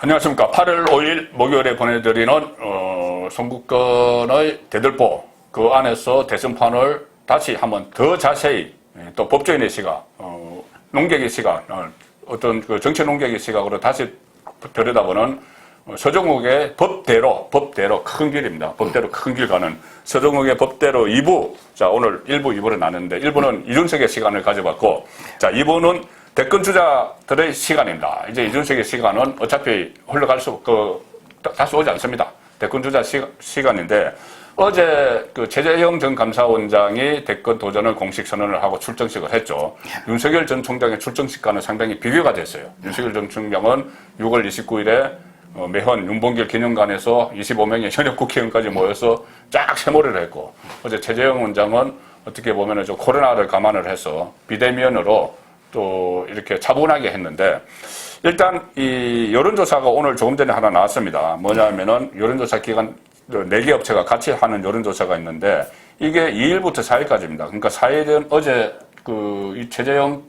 안녕하십니까. 8월 5일 목요일에 보내드리는 선거권의 대들보, 그 안에서 대선판을 다시 한번 더 자세히 또 법조인의 시각, 농객의 시각, 어떤 그 정치 농객의 시각으로 다시 들여다보는 서정욱의 법대로 큰 길입니다. 법대로 큰 길 가는 서정욱의 법대로 2부. 자, 오늘 1부, 2부를 나눴는데 1부는 이준석의 시간을 가져봤고, 자, 2부는 대권 주자들의 시간입니다. 이제 이준석의 시간은 어차피 흘러갈 수, 다시 오지 않습니다. 대권 주자 시간인데, 어제 그 최재형 전 감사원장이 대권 도전을 공식 선언을 하고 출정식을 했죠. 윤석열 전 총장의 출정식과는 상당히 비교가 됐어요. 윤석열 전 총장은 6월 29일에 매헌 윤봉길 기념관에서 25명의 현역 국회의원까지 모여서 쫙 세모를 했고, 어제 최재형 원장은 어떻게 보면 좀 코로나를 감안을 해서 비대면으로 또 이렇게 차분하게 했는데, 일단 이 여론조사가 오늘 조금 전에 하나 나왔습니다. 뭐냐면은 여론조사 기관 4개 업체가 같이 하는 여론조사가 있는데, 이게 2일부터 4일까지입니다. 그러니까 4일은 어제 이 최재형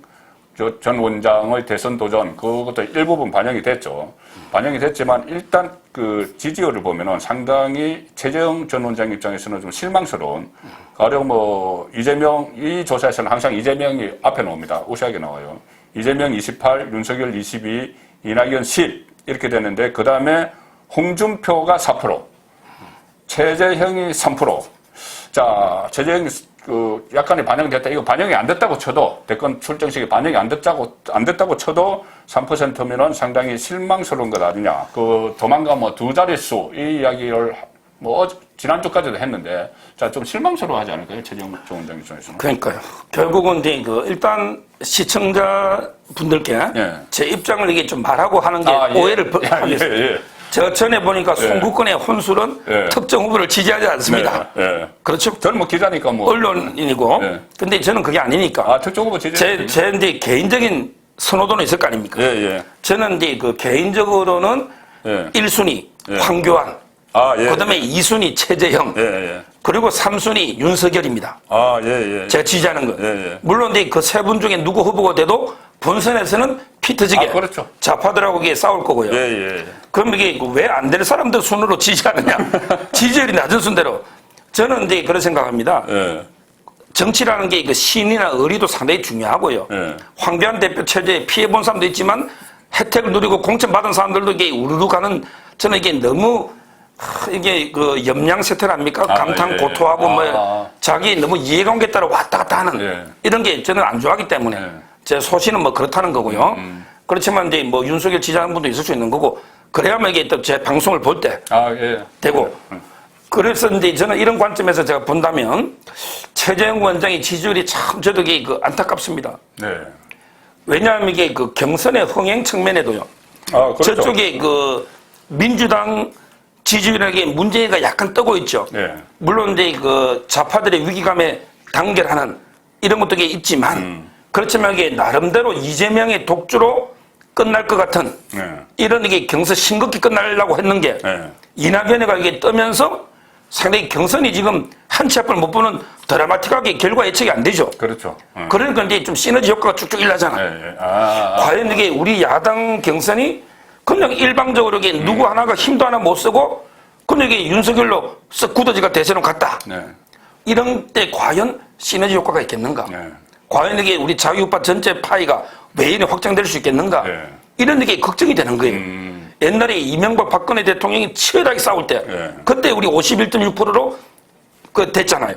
전 원장의 대선 도전, 그것도 일부분 반영이 됐죠. 반영이 됐지만, 일단 그 지지율을 보면은 상당히 최재형 전 원장 입장에서는 좀 실망스러운, 가령 이재명, 이 조사에서는 항상 이재명이 앞에 나옵니다. 우세하게 나와요. 이재명 28, 윤석열 22, 이낙연 10, 이렇게 되는데, 그 다음에 홍준표가 4%, 최재형이 3%. 자, 최재형이 약간의 반영이 됐다. 이거 반영이 안 됐다고 쳐도, 대권 출정식에 반영이 안 됐다고 쳐도 3%면은 상당히 실망스러운 것 아니냐. 도망가면 2자릿수, 이 이야기를 지난주까지도 했는데, 자, 좀 실망스러워 하지 않을까요? 최재형 전 원장 입장에서는. 그러니까요. 결국은 일단 시청자분들께 제 입장을 이게 좀 말하고 하는 게 오해를 하겠습니다. 제가 전에 보니까 송구권의 혼술은 특정 후보를 지지하지 않습니다. 그렇죠? 저는 기자니까 언론인이고. 근데 저는 그게 아니니까. 특정 후보 지지. 제 이제 개인적인 선호도는 있을 거 아닙니까? 저는 이제 개인적으로는 1순위 황교안. 그 다음에 2순위 최재형. 그리고 3순위 윤석열입니다. 제가 지지하는 거. 물론 그 세 분 중에 누구 후보가 돼도 본선에서는 피 터지게 그렇죠. 좌파들하고 이게 싸울 거고요. 그럼 이게 왜 안 될 사람들 순으로 지지하느냐? 지지율이 낮은 순대로. 저는 이제 그런 생각합니다. 정치라는 게 신이나 의리도 상당히 중요하고요. 황교안 대표 체제에 피해본 사람도 있지만 혜택을 누리고 공천받은 사람들도 이게 우르르 가는, 저는 이게 너무 이게 염량세태를 합니까? 감탄고토하고 자기 너무 이해관계에 따라 왔다 갔다 하는 이런 게 저는 안 좋아하기 때문에 제 소신은 그렇다는 거고요. 그렇지만 이제 윤석열 지지하는 분도 있을 수 있는 거고, 그래야만 이게 또 제 방송을 볼 때 되고. 그래서 이제 저는 이런 관점에서 제가 본다면 최재형 원장의 지지율이 참 저도 안타깝습니다. 왜냐하면 이게 경선의 흥행 측면에도요. 그렇죠. 저쪽에 민주당 지지율에게 문제가 약간 뜨고 있죠. 물론 이제 좌파들의 위기감에 단결하는 이런 것도 있지만, 그렇지만 이게 나름대로 이재명의 독주로 끝날 것 같은 이런 이게 경선 싱겁게 끝나려고 했는 게 이낙연이가 이게 뜨면서 상당히 경선이 지금 한 치 앞을 못 보는 드라마틱하게 결과 예측이 안 되죠. 그렇죠. 그러니까 이제 좀 시너지 효과가 쭉쭉 일어나잖아요. 과연 이게 우리 야당 경선이 그냥 일방적으로 이게 누구 하나가 힘도 하나 못 쓰고 그냥 이게 윤석열로 쓱 굳어지가 대세로 갔다. 이런 때 과연 시너지 효과가 있겠는가? 과연 이게 우리 자유우파 전체 파이가 왜 이리 확장될 수 있겠는가? 이런 게 걱정이 되는 거예요. 옛날에 이명박 박근혜 대통령이 치열하게 싸울 때 그때 우리 51.6%로 됐잖아요.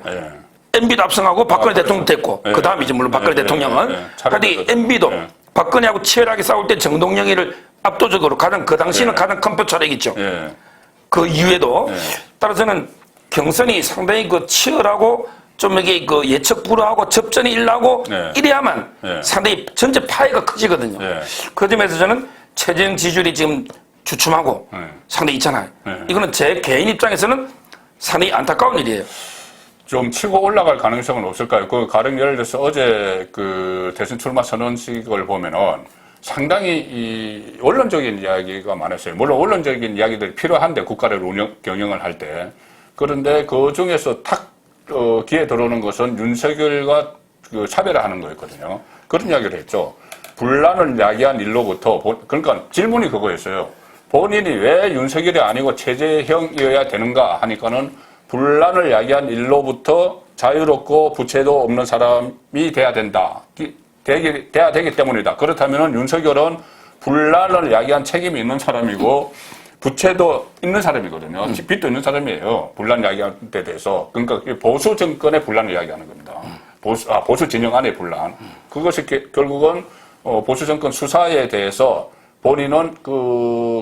MB도 압승하고 박근혜 대통령 됐고 그 다음이지 물론 박근혜 대통령은. 그런데 MB도 박근혜하고 치열하게 싸울 때 정동영이를 압도적으로 가장 그 당시는 가장 큰 표차력이죠. 그 이후에도 따라서는 경선이 상당히 치열하고 좀 이게 예측 불허하고 접전이 일나고 이래야만 상당히 전체 파이가 커지거든요. 그 점에서 저는 최재형 지지율이 지금 주춤하고 상당히 있잖아요. 이거는 제 개인 입장에서는 상당히 안타까운 일이에요. 좀 치고 올라갈 가능성은 없을까요? 가령 예를 들어서 어제 대선 출마 선언식을 보면은 상당히 이 원론적인 이야기가 많았어요. 물론 원론적인 이야기들이 필요한데 국가를 경영을 할 때. 그런데 그 중에서 귀에 들어오는 것은 윤석열과 차별화하는 거였거든요. 그런 이야기를 했죠. 분란을 야기한 일로부터, 그러니까 질문이 그거였어요. 본인이 왜 윤석열이 아니고 최재형이어야 되는가 하니까는 분란을 야기한 일로부터 자유롭고 부채도 없는 사람이 돼야 된다. 돼야 되기 때문이다. 그렇다면은 윤석열은 분란을 야기한 책임이 있는 사람이고 부채도 있는 사람이거든요. 빚도 있는 사람이에요. 분란 야기한 데 대해서. 그러니까 보수 정권의 분란을 야기하는 겁니다. 보수 진영 안의 분란. 그것이 결국은 보수 정권 수사에 대해서 본인은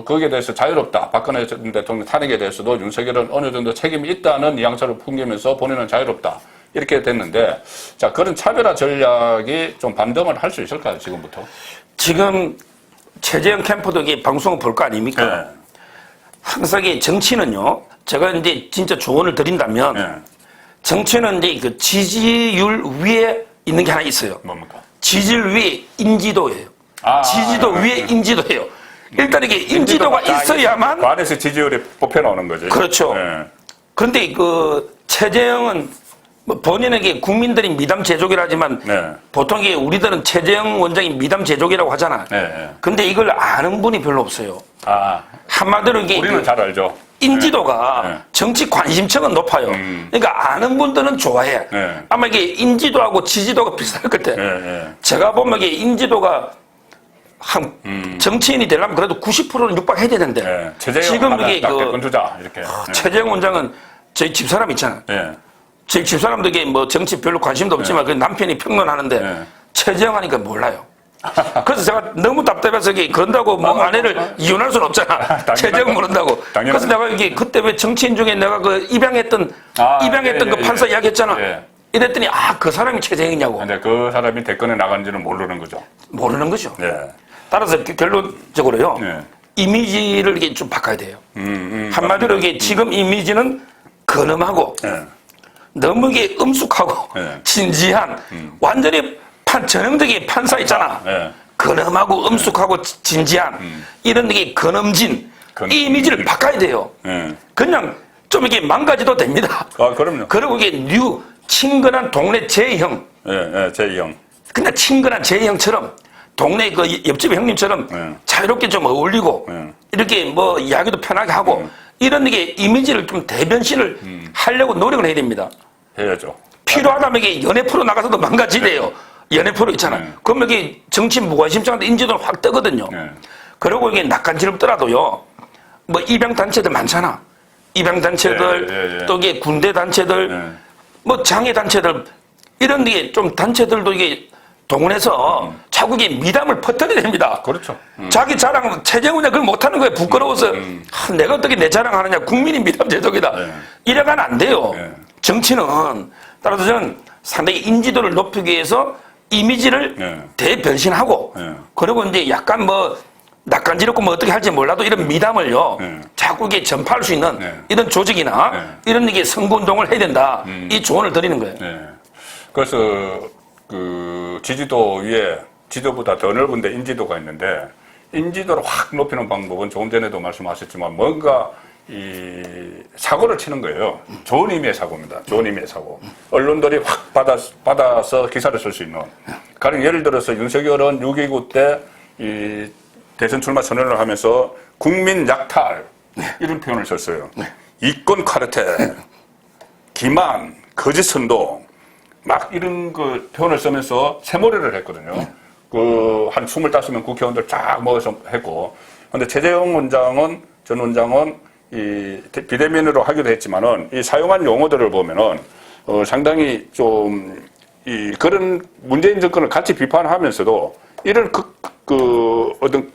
거기에 대해서 자유롭다. 박근혜 전 대통령 탄핵에 대해서도 윤석열은 어느 정도 책임이 있다는 뉘앙스를 풍기면서 본인은 자유롭다. 이렇게 됐는데, 자, 그런 차별화 전략이 좀 반등을 할 수 있을까요, 지금부터? 지금 최재형 캠프도 이게 방송을 볼 거 아닙니까? 네. 항상 이 정치는요, 제가 이제 진짜 조언을 드린다면, 네. 정치는 이제 그 지지율 위에 있는 게 하나 있어요. 뭡니까? 지지율 위에 인지도예요. 지지도 네. 위에 인지도예요. 일단 이게 인지도가 있어야만. 관에서 지지율이 뽑혀 나오는 거죠. 그렇죠. 네. 그런데 그 최재형은 뭐 본인에게 국민들이 미담 제조기라지만 네. 보통 이게 우리들은 최재형 원장이 미담 제조기라고 하잖아. 네. 근데 이걸 아는 분이 별로 없어요. 한마디로 이게 우리는 잘 알죠. 인지도가 네. 정치 관심층은 높아요. 그러니까 아는 분들은 좋아해. 네. 아마 이게 인지도하고 지지도가 비슷할 것 같아. 네. 제가 보면 이게 인지도가 한 정치인이 되려면 그래도 90%는 육박해야 되는데 네. 최재형 지금 하나 이게 딱 대권 주자 이렇게. 최재형 원장은 저희 집사람 있잖아. 네. 저희 집사람도 이게 뭐 정치 별로 관심도 없지만 그 남편이 평론하는데 네. 최재형 하니까 몰라요. 그래서 제가 너무 답답해서 이게 그런다고 뭐 아내를 이혼할 수는 없잖아. 최재형 모른다고. 그래서 내가 이게 그때 왜 정치인 중에 내가 그 입양했던 그 판사 이야기했잖아. 이랬더니 그 사람이 최재형이냐고. 근데 그 사람이 대권에 나간지는 모르는 거죠. 모르는 거죠. 네. 따라서 결론적으로요. 네. 이미지를 이게 좀 바꿔야 돼요. 한마디로 이게 지금 이미지는 근엄하고 네. 너무 이게 음숙하고 네. 진지한 완전히 전형적인 판사 있잖아. 네. 근엄하고 음숙하고 진지한 이런 게 근엄진 이 이미지를 바꿔야 돼요. 네. 그냥 좀 이게 망가져도 됩니다. 그럼요. 그리고 이게 친근한 동네 제형. 네, 제형. 그냥 친근한 제형처럼 동네 그 옆집 형님처럼 자유롭게 좀 어울리고 이렇게 뭐 이야기도 편하게 하고 이런 게 이미지를 좀 대변신을 하려고 노력을 해야 됩니다. 해야죠. 필요하다면 이게 연예 프로 나가서도 망가지대요. 연예 프로 있잖아. 그러면 이게 정치 무관심장한테 인지도는 확 뜨거든요. 그리고 이게 낯간지럽더라도요. 뭐 입양 단체들 많잖아. 입양 단체들 또 이게 군대 단체들 뭐 장애 단체들 이런 게 좀 단체들도 이게 동원해서 자꾸 이게 미담을 퍼뜨려야 됩니다. 그렇죠. 자기 자랑, 최재형이 그걸 못하는 거예요. 부끄러워서. 내가 어떻게 내 자랑하느냐. 국민이 미담 제독이다. 이래가면 안 돼요. 정치는, 따라서 저는 상당히 인지도를 높이기 위해서 이미지를 대변신하고, 그리고 이제 약간 뭐, 낯간지럽고 뭐 어떻게 할지 몰라도 이런 미담을요, 자꾸 이게 전파할 수 있는 이런 조직이나 이런 이게 선거운동을 해야 된다. 이 조언을 드리는 거예요. 그래서 그 지지도 위에 지도보다 더 넓은데 인지도가 있는데 인지도를 확 높이는 방법은 조금 전에도 말씀하셨지만 뭔가 이 사고를 치는 거예요. 좋은 의미의 사고입니다. 좋은 의미의 사고. 언론들이 확 받아서 기사를 쓸 수 있는. 가령 예를 들어서 윤석열은 6.29 때 이 대선 출마 선언을 하면서 국민 약탈 이런 표현을 썼어요. 이권 카르텔, 기만, 거짓 선동 막 이런 그 표현을 쓰면서 새몰이를 했거든요. 한 25명 국회의원들 쫙 모여서 했고. 근데 최재형 전 원장은 이 비대면으로 하기도 했지만은 이 사용한 용어들을 보면은 상당히 좀 그런 문재인 정권을 같이 비판하면서도 이런 어떤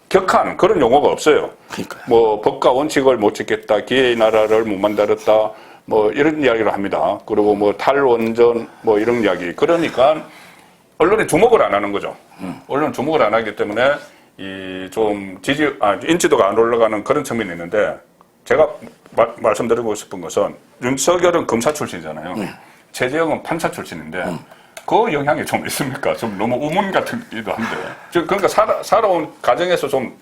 격한 그런 용어가 없어요. 그러니까요. 뭐 법과 원칙을 못 지켰다, 기회의 나라를 못 만들었다, 뭐 이런 이야기를 합니다. 그리고 뭐 탈원전 뭐 이런 이야기. 그러니까 언론이 주목을 안 하는 거죠. 언론은 주목을 안 하기 때문에 좀 인지도가 안 올라가는 그런 측면이 있는데 제가 말씀드리고 싶은 것은 윤석열은 검사 출신이잖아요. 최재형은 판사 출신인데 그 영향이 좀 있습니까? 좀 너무 우문 같기도 한데. 그러니까 살아온 가정에서 좀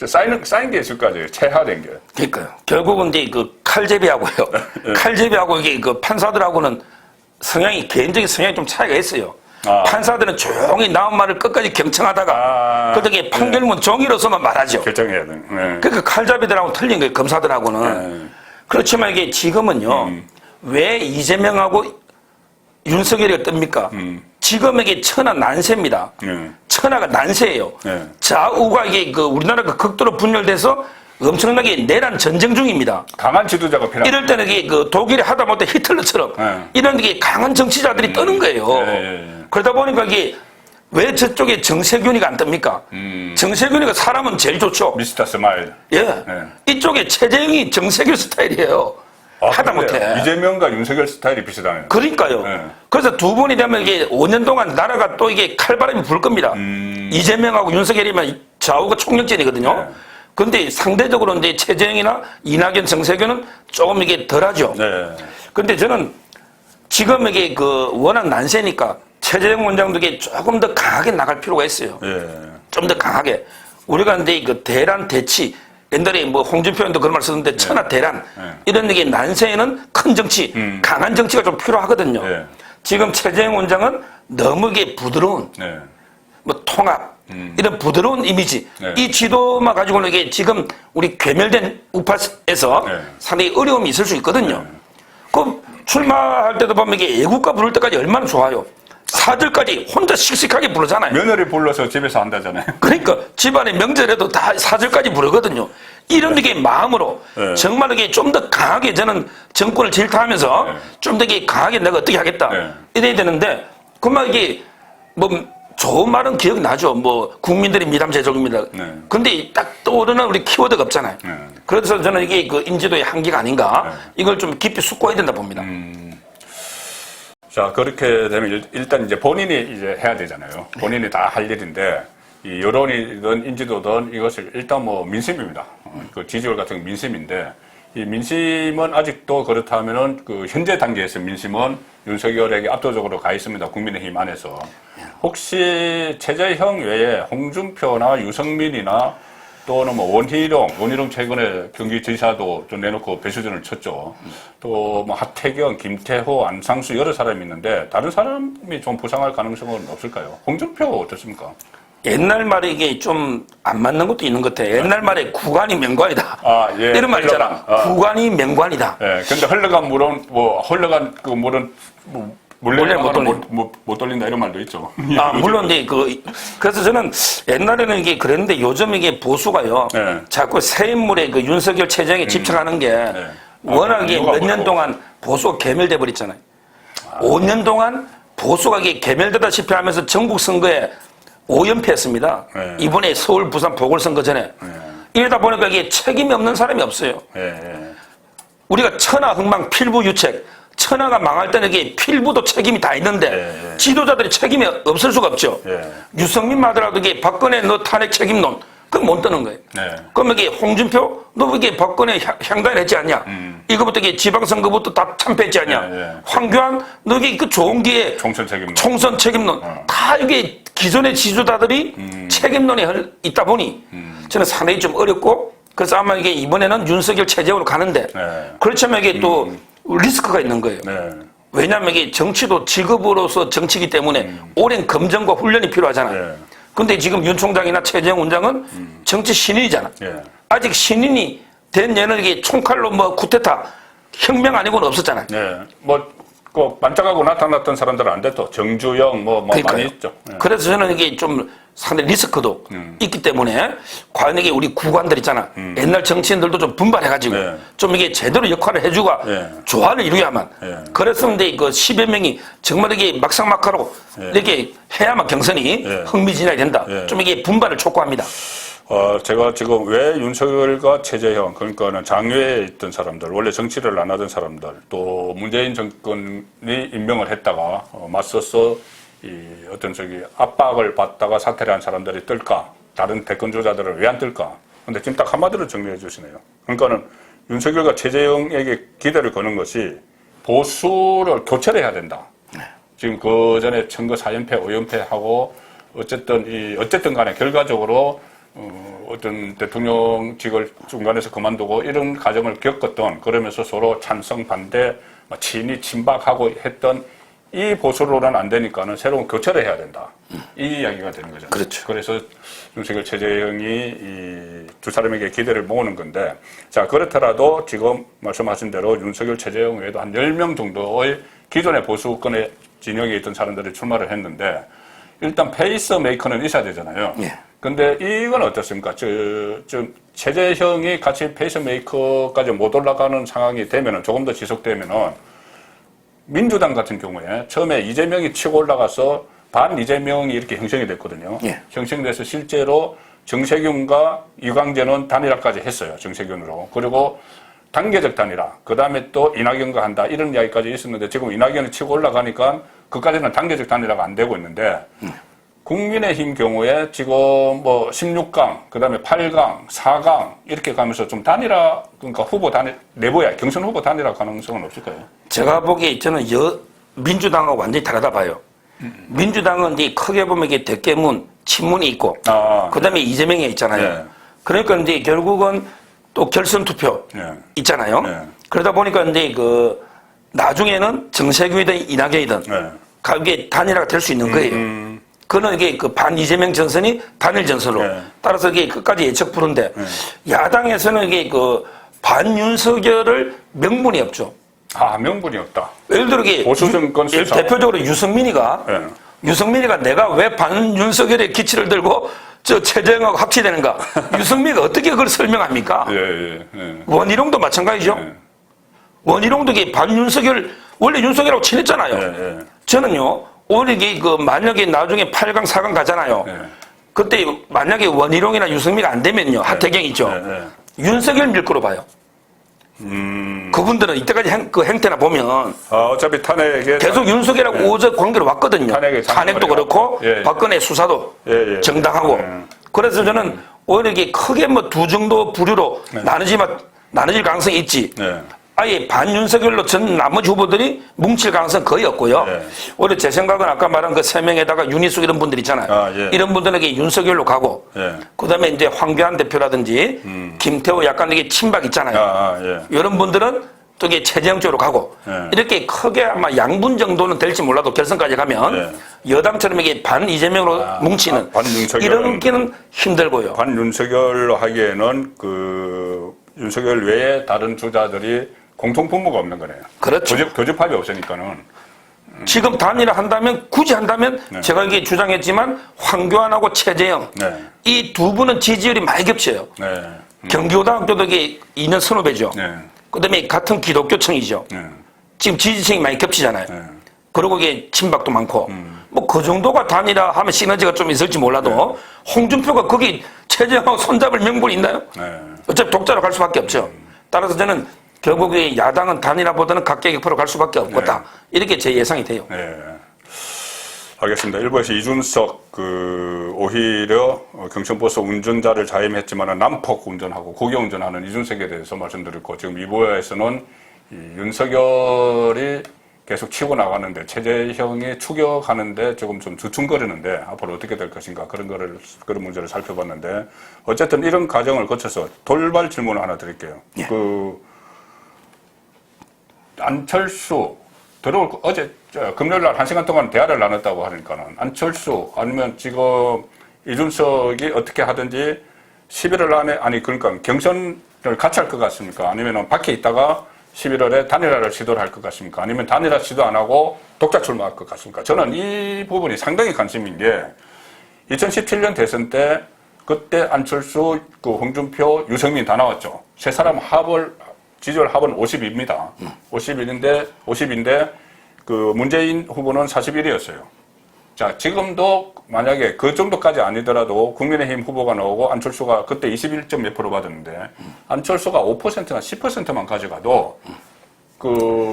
쌓인 게 있을 거죠. 체화된 게. 그러니까요. 결국은 이제 그 칼제비하고요. 칼제비하고 이게 그 판사들하고는 개인적인 성향이 좀 차이가 있어요. 판사들은 조용히 나온 말을 끝까지 경청하다가 그렇게 판결문 종이로서만 말하죠. 결정해야 돼. 그러니까 칼잡이들하고 틀린 거예요. 검사들하고는. 그렇지만 이게 지금은요. 왜 이재명하고 윤석열이가 뜹니까? 지금 이게 천하 난세입니다. 천하가 난세예요. 좌우가 이게 그 우리나라가 극도로 분열돼서 엄청나게 내란 전쟁 중입니다. 강한 지도자가 필요합니다. 이럴 때는 이게 그 독일이 하다 못해 히틀러처럼 이런 게 강한 정치자들이 뜨는 거예요. 그러다 보니까 이게 왜 저쪽에 정세균이가 안 뜹니까? 정세균이가 사람은 제일 좋죠. 미스터 스마일. 예. 이쪽에 최재형이 정세균 스타일이에요. 하다 못해. 이재명과 윤석열 스타일이 비슷하네요. 그러니까요. 그래서 두 분이 되면 이게 5년 동안 나라가 또 이게 칼바람이 불 겁니다. 이재명하고 윤석열이면 좌우가 총력전이거든요. 근데 상대적으로 이제 최재형이나 이낙연, 정세균은 조금 이게 덜하죠. 근데 저는 지금 이게 그 워낙 난세니까 최재형 원장도 이게 조금 더 강하게 나갈 필요가 있어요. 좀 더 강하게. 우리가 이제 그 대란 대치, 옛날에 뭐 홍준표 의원도 그런 말 썼는데 천하 대란 이런 게 난세에는 큰 정치, 강한 정치가 좀 필요하거든요. 지금 최재형 원장은 너무 이게 부드러운 뭐 통합 이런 부드러운 이미지 이 지도만 가지고는 이게 지금 우리 괴멸된 우파에서 상당히 어려움이 있을 수 있거든요. 그럼 출마할 때도 보면 이게 애국가 부를 때까지 얼마나 좋아요. 사절까지 혼자 씩씩하게 부르잖아요. 며느리 불러서 집에서 한다잖아요. 그러니까 집안의 명절에도 다 사절까지 부르거든요. 이런 게 마음으로 정말 이게 좀 더 강하게 저는 정권을 질타하면서 좀 더 이게 강하게 내가 어떻게 하겠다 이래야 되는데 그만 이게 뭐 좋은 말은 기억나죠. 뭐 국민들이 미담 제조입니다. 근데 딱 떠오르는 우리 키워드가 없잖아요. 그래서 저는 이게 그 인지도의 한계가 아닌가 이걸 좀 깊이 숙고해야 된다 봅니다. 자, 그렇게 되면 일단 이제 본인이 이제 해야 되잖아요. 본인이 다 할 일인데, 이 여론이든 인지도든 이것을 일단 뭐 민심입니다. 그 지지율 같은 건 민심인데, 이 민심은 아직도 그렇다면은 그 현재 단계에서 민심은 윤석열에게 압도적으로 가 있습니다. 국민의힘 안에서. 혹시 최재형 외에 홍준표나 유승민이나 또는 뭐 원희룡 최근에 경기지사도 좀 내놓고 배수진을 쳤죠. 또 뭐 하태경, 김태호, 안상수 여러 사람이 있는데 다른 사람이 좀 부상할 가능성은 없을까요? 홍준표 어떻습니까? 옛날 말에 이게 좀 안 맞는 것도 있는 것 같아요. 옛날 말에 구관이 명관이다. 이런 말 있잖아. 구관이 명관이다. 예. 근데 흘러간 그 물은 뭐 몰래 못 돌린다 이런 말도 있죠. 물론 이제 그래서 저는 옛날에는 이게 그랬는데 요즘 이게 보수가요. 자꾸 새 인물의 그 윤석열 체제에 집착하는 게 워낙에 몇 년 동안 보수가 괴멸돼 버렸잖아요. 5년 동안 보수가 이게 괴멸되다시피 하면서 전국 선거에 5연패했습니다. 이번에 서울, 부산 보궐선거 전에. 이러다 보니까 이게 책임이 없는 사람이 없어요. 우리가 천하 흥망 필부 유책. 천하가 망할 때는 이게 필부도 책임이 다 있는데 지도자들이 책임이 없을 수가 없죠. 유승민 하더라도 이게 박근혜 너 탄핵 책임론 그건 못 뜨는 거예요. 그럼 이게 홍준표 너 이게 박근혜 향단했지 않냐? 이거부터 이게 지방선거부터 다 참패했지 않냐? 황교안 너 이게 그 좋은 기회 총선 책임론 다 이게 기존의 지도자들이 책임론이 있다 보니 저는 상당히 좀 어렵고 그래서 아마 이게 이번에는 윤석열 체제로 가는데 그렇지만 이게 또 리스크가 있는 거예요. 왜냐하면 이게 정치도 직업으로서 정치이기 때문에 오랜 검증과 훈련이 필요하잖아요. 근데 지금 윤 총장이나 최재형 원장은 정치 신인이잖아. 아직 신인이 된 얘는 이게 총칼로 뭐 쿠데타 혁명 아니고는 없었잖아요. 꼭 반짝하고 나타났던 사람들은 안 됐죠. 정주영 많이 있죠. 그래서 저는 이게 좀 상당히 리스크도 있기 때문에 과연 이게 우리 구관들 있잖아. 옛날 정치인들도 좀 분발해가지고 좀 이게 제대로 역할을 해주고 조화를 이루야만. 그랬으면 이제 그 10여 명이 정말 이게 막상막하로 이렇게 해야만 경선이 흥미진진하게 된다. 좀 이게 분발을 촉구합니다. 제가 지금 왜 윤석열과 최재형, 그러니까는 장외에 있던 사람들, 원래 정치를 안 하던 사람들, 또 문재인 정권이 임명을 했다가 맞서서 어떤 압박을 받다가 사퇴를 한 사람들이 뜰까? 다른 대권 주자들은 왜 안 뜰까? 근데 지금 딱 한마디로 정리해 주시네요. 그러니까는 윤석열과 최재형에게 기대를 거는 것이 보수를 교체를 해야 된다. 지금 그 전에 선거 4연패, 5연패하고 어쨌든 간에 결과적으로 어떤 대통령직을 중간에서 그만두고 이런 과정을 겪었던 그러면서 서로 찬성 반대 친이 친박하고 했던 이 보수로는 안 되니까는 새로운 교체를 해야 된다. 이 이야기가 되는 거죠. 그렇죠. 그래서 윤석열, 최재형이 이 두 사람에게 기대를 모으는 건데, 자, 그렇더라도 지금 말씀하신 대로 윤석열, 최재형 외에도 한 10명 정도의 기존의 보수권의 진영에 있던 사람들이 출마를 했는데, 일단 페이스메이커는 있어야 되잖아요. 예. 근데 이건 어떻습니까? 최재형이 같이 페이스메이커까지 못 올라가는 상황이 되면은, 조금 더 지속되면은, 민주당 같은 경우에 처음에 이재명이 치고 올라가서 반 이재명이 이렇게 형성이 됐거든요. 예. 형성돼서 실제로 정세균과 이광재는 단일화까지 했어요. 정세균으로. 그리고 단계적 단일화. 그 다음에 또 이낙연과 한다. 이런 이야기까지 있었는데 지금 이낙연이 치고 올라가니까 그까지는 단계적 단일화가 안 되고 있는데 국민의힘 경우에 지금 뭐 16강, 그 다음에 8강, 4강 이렇게 가면서 좀 단일화, 그러니까 후보 단일, 내부에 경선 후보 단일화 가능성은 없을까요? 제가 보기에 저는 민주당하고 완전히 다르다 봐요. 민주당은 이제 크게 보면 이게 대깨문, 친문이 있고, 그 다음에 이재명이 있잖아요. 네. 그러니까 이제 결국은 또 결선 투표 네. 있잖아요. 네. 그러다 보니까 이제 나중에는 정세균이든 이낙연이든 이게 단일화가 될 수 있는 거예요. 그는 이게 반 이재명 전선이 단일 전선으로 네. 따라서 이게 끝까지 예측 부른데 야당에서는 이게 반윤석열을 명분이 없죠. 명분이 없다. 예를 들어 이게 보수 정권 수사. 대표적으로 유승민이가 네. 유승민이가 내가 왜 반윤석열의 기치를 들고 최재형하고 합치되는가? 유승민이가 어떻게 그걸 설명합니까? 예. 원희룡도 마찬가지죠. 예. 원희룡도 이게 반윤석열 원래 윤석열하고 친했잖아요. 예. 저는요 오늘 이게 만약에 나중에 8강 4강 가잖아요. 예. 그때 만약에 원희룡이나 유승민이 안 되면요 하태경 있죠. 윤석열 밀 거로 봐요. 그분들은 이때까지 그 행태나 보면 어차피 탄핵에 계속 윤석열하고 오적 관계로 왔거든요. 탄핵도 그렇고 박근혜 수사도 정당하고. 그래서 저는 오히려 이게 크게 두 정도 부류로 나눠질 가능성이 있지. 아예 반윤석열로 전 나머지 후보들이 뭉칠 가능성은 거의 없고요. 오히려 제 생각은 아까 말한 그 3명에다가 윤희숙 이런 분들 있잖아요. 이런 분들에게 윤석열로 가고, 그 다음에 이제 황교안 대표라든지, 김태호 약간 이게 친박 있잖아요. 이런 분들은 또 이게 최재형 쪽으로 가고, 이렇게 크게 아마 양분 정도는 될지 몰라도 결선까지 가면, 여당처럼 이게 반 이재명으로 뭉치는, 이런 게는 힘들고요. 반 윤석열로 하기에는 윤석열 외에 다른 주자들이 공통 분모가 없는 거네요. 그렇죠. 교집합이 없으니까는. 지금 단일화 한다면, 굳이 한다면, 제가 이게 주장했지만, 황교안하고 최재형, 이 두 분은 지지율이 많이 겹쳐요. 경기고등학교도 이게 2년 선후배죠. 그 다음에 같은 기독교청이죠. 지금 지지층이 많이 겹치잖아요. 그리고 이게 친박도 많고, 그 정도가 단일화 하면 시너지가 좀 있을지 몰라도, 홍준표가 거기 최재형하고 손잡을 명분이 있나요? 어차피 독자로 갈 수밖에 없죠. 따라서 저는 결국에 야당은 단일화보다는 각계격파로 갈 수밖에 없겠다. 이렇게 제 예상이 돼요. 알겠습니다. 일부에서 이준석 오히려 경청버스 운전자를 자임했지만 난폭 운전하고 고교 운전하는 이준석에 대해서 말씀드렸고, 지금 2부에서는 윤석열이 계속 치고 나가는데 최재형이 추격하는데 조금 좀 주춤거리는데 앞으로 어떻게 될 것인가 그런 문제를 살펴봤는데, 어쨌든 이런 과정을 거쳐서 돌발 질문을 하나 드릴게요. 안철수 어제 금요일 날 1시간 동안 대화를 나눴다고 하니까는 안철수 아니면 지금 이준석이 어떻게 하든지 11월 안에 그러니까 경선을 같이 할 것 같습니까? 아니면 밖에 있다가 11월에 단일화를 시도를 할 것 같습니까? 아니면 단일화 시도 안 하고 독자 출마할 것 같습니까? 저는 이 부분이 상당히 관심인 게 2017년 대선 때 그때 안철수, 홍준표, 유승민 다 나왔죠. 세 사람 지지율 합은 50입니다. 50인데 문재인 후보는 41이었어요. 자, 지금도 만약에 그 정도까지 아니더라도 국민의힘 후보가 나오고 안철수가 그때 21점 몇 프로 받았는데 안철수가 5%나 10%만 가져가도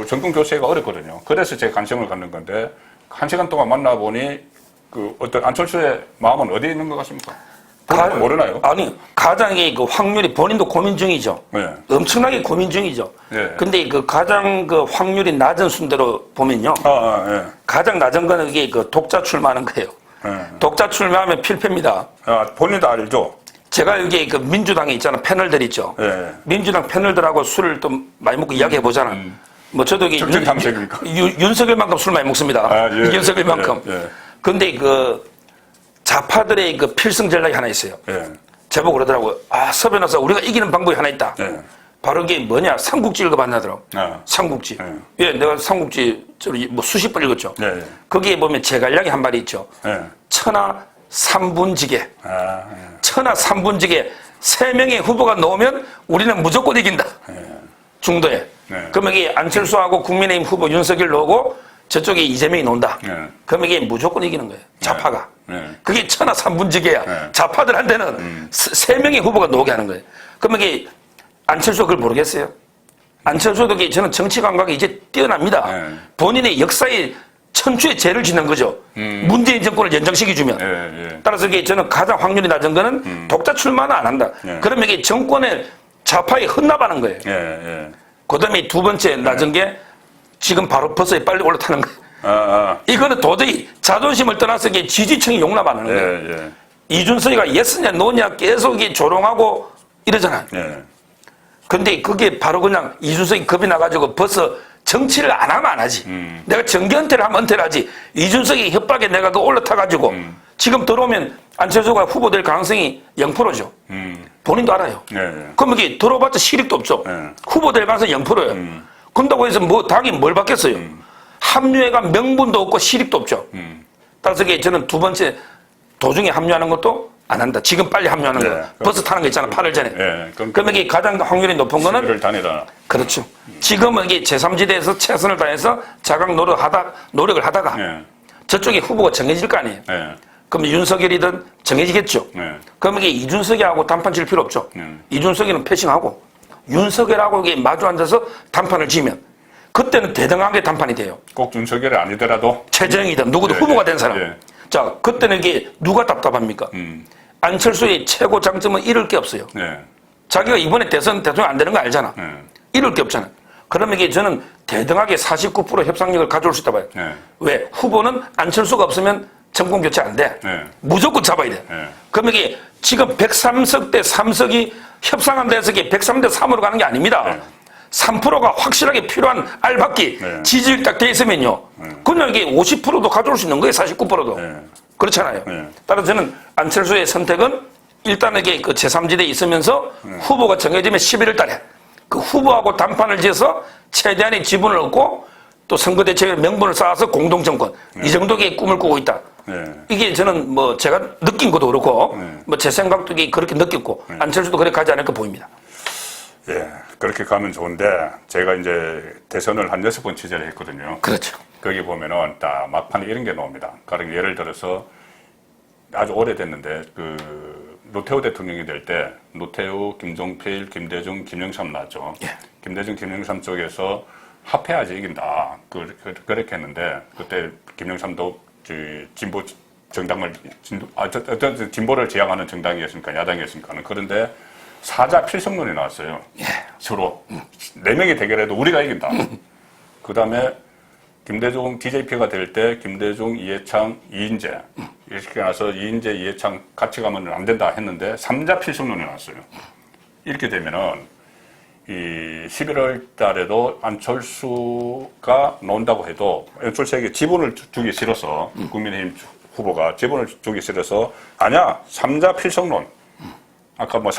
정권 교체가 어렵거든요. 그래서 제가 관심을 갖는 건데 1시간 동안 만나보니 어떤 안철수의 마음은 어디에 있는 것 같습니까? 모르나요? 아니, 가장 확률이 본인도 고민 중이죠. 엄청나게 고민 중이죠. 근데 가장 확률이 낮은 순대로 보면요. 가장 낮은 거는 이게 독자 출마하는 거예요. 독자 출마하면 필패입니다. 본인도 알죠? 제가 여기 민주당에 있잖아. 패널들 있죠. 민주당 패널들하고 술을 또 많이 먹고 이야기해 보잖아. 뭐 저도 이게 적정 탐색입니까? 윤석열만큼 술 많이 먹습니다. 아, 예. 윤석열만큼. 예, 예. 근데 그 좌파들의 그 필승 전략이 하나 있어요. 예. 제보고 그러더라고요. 아, 서변호사 우리가 이기는 방법이 하나 있다. 예. 바로 이게 뭐냐? 삼국지 읽어봤나더라고. 아. 삼국지. 예. 예, 내가 삼국지 뭐 수십 번 읽었죠. 예, 예. 거기에 보면 제갈량이 한 말이 있죠. 예. 천하 삼분지계. 아, 예. 천하 삼분지계 3명의 후보가 나오면 우리는 무조건 이긴다. 중도에. 네. 그러면 이게 안철수하고 국민의힘 후보 윤석열 나오고 저쪽에 이재명이 논다. 네. 그러면 이게 무조건 이기는 거예요. 좌파가. 네. 그게 천하 삼분지계야. 네. 좌파들한테는 3명의 후보가 나오게 하는 거예요. 그러면 이게 안철수가 그걸 모르겠어요. 안철수도 이게 저는 정치 감각이 이제 뛰어납니다. 네. 본인의 역사의 천추의 죄를 짓는 거죠. 문재인 정권을 연장시켜주면. 예, 예. 따라서 이게 저는 가장 확률이 낮은 거는 독자 출마는 안 한다. 네. 그러면 이게 정권의 좌파에 헌납하는 거예요. 예, 예. 그 다음에 두 번째 낮은 게 지금 바로 벌써 빨리 올라타는 거예요. 아, 이거는 도저히 자존심을 떠나서 이게 지지층이 용납 안 하는 거예요. 예, 예. 이준석이가 예스냐 노냐 계속 이게 조롱하고 이러잖아요. 예. 근데 그게 바로 그냥 이준석이 겁이 나가지고 벌써 정치를 안 하면 안 하지. 내가 정계 은퇴를 하면 은퇴를 하지. 이준석이 협박에 내가 그 올라타가지고 지금 들어오면 안철수가 후보 될 가능성이 0%죠. 본인도 알아요. 예, 예. 그럼 이게 들어봤자 실익도 없죠. 네. 후보 될 가능성이 0%예요. 그런다고 해서 뭐 당이 뭘 받겠어요. 합류해가 명분도 없고 실익도 없죠. 따라서 이게 저는 두 번째 도중에 합류하는 것도 안 한다. 지금 빨리 합류하는 네. 거. 버스 타는 거 있잖아. 8월 전에. 예. 그러면 이게 가장 확률이 높은 거는 를 다니라. 그렇죠. 지금은 이게 제3지대에서 최선을 다해서 자각 노력을 하다가 예. 저쪽에 후보가 정해질 거 아니에요. 예. 그럼 윤석열이든 정해지겠죠. 네. 그럼 이게 이준석이하고 단판 질 필요 없죠. 이준석이는 패싱하고 윤석열하고 이게 마주 앉아서 단판을 지면 그때는 대등하게 단판이 돼요. 꼭 윤석열이 아니더라도. 최재형이든 누구도 예, 후보가 예, 된 사람. 예. 자, 그때는 이게 누가 답답합니까? 안철수의 최고 장점은 잃을 게 없어요. 예. 자기가 이번에 대통령 안 되는 거 알잖아. 예. 잃을 게 없잖아. 그러면 이게 저는 대등하게 49% 협상력을 가져올 수 있다 봐요. 네. 왜? 후보는 안철수가 없으면 정권 교체 안 돼. 네. 무조건 잡아야 돼. 네. 그러면 이게 지금 103석 대 3석이 협상한 데서 이게 103대 3으로 가는 게 아닙니다. 네. 3%가 확실하게 필요한 알박기 네. 지지율 딱 돼 있으면요. 그냥 이게 50%도 가져올 수 있는 거예요. 49%도. 네. 그렇잖아요. 네. 따라서 저는 안철수의 선택은 일단 이게 그 제3지대에 있으면서 후보가 정해지면 11월 달에 그 후보하고 단판을 지어서 최대한의 지분을 얻고 또 선거대책의 명분을 쌓아서 공동정권 이 정도의 꿈을 꾸고 있다. 네. 이게 저는 뭐 제가 느낀 것도 그렇고 뭐 제 생각도 이게 그렇게 느꼈고 안철수도 그렇게 가지 않을까 보입니다. 예. 그렇게 가면 좋은데 제가 이제 대선을 한 6번 취재를 했거든요. 그렇죠. 거기 보면은 딱 막판에 이런 게 나옵니다. 가령 예를 들어서 아주 오래됐는데 그 노태우 대통령이 될 때 노태우, 김종필, 김대중, 김영삼 나왔죠. 예. 김대중, 김영삼 쪽에서 합해야지 이긴다. 그렇게 했는데 그때 김영삼도 진보 정당을 진보를 지향하는 정당이었으니까 야당이었으니까 그런데 사자 필성론이 나왔어요. 예. 서로 4명이 대결해도 우리가 이긴다. 그 다음에 김대중 DJP가 될 때 김대중, 이해창, 이인재 이렇게 나서 이인재, 이해창 같이 가면 안 된다 했는데 3자 필성론이 나왔어요. 이렇게 되면은 이 11월 달에도 안철수가 나온다고 해도 안철수에게 지분을 주기 싫어서 국민의힘 후보가 지분을 주기 싫어서 아니야 3자 필성론 아까 뭐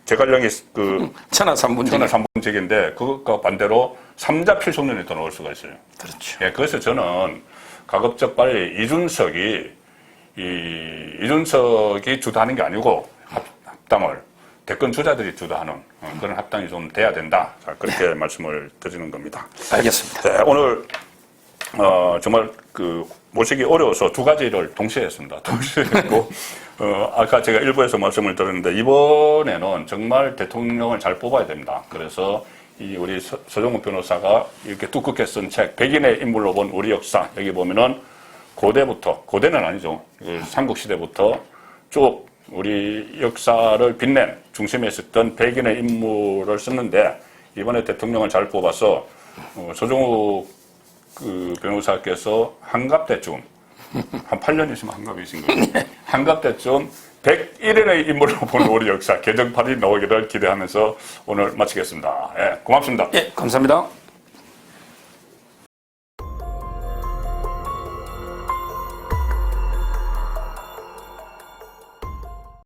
제갈량이 그 천하 3분직인데 그것과 반대로 3자 필성론이 또 나올 수가 있어요. 그렇죠. 예, 그래서 저는 가급적 빨리 이준석이 주도하는 게 아니고 합당을 대권 주자들이 주도하는 그런 합당이 좀 돼야 된다. 자, 그렇게 말씀을 드리는 겁니다. 알겠습니다. 네, 오늘 정말 그 모시기 어려워서 두 가지를 동시에 했습니다. 동시에 했고 아까 제가 일부에서 말씀을 드렸는데 이번에는 정말 대통령을 잘 뽑아야 됩니다. 그래서 이 우리 서정훈 변호사가 이렇게 두껍게 쓴 책 백인의 인물로 본 우리 역사 여기 보면은 고대는 아니죠. 삼국시대부터 쭉 우리 역사를 빛낸 중심에 있었던 백인의 인물을 썼는데 이번에 대통령을 잘 뽑아서 서정욱 그 변호사께서 한갑 때쯤 한 8년 있으면 한갑이신 거예요. 한갑 때쯤 101인의 인물로 보는 우리 역사 개정판이 나오기를 기대하면서 오늘 마치겠습니다. 예, 고맙습니다. 예, 감사합니다.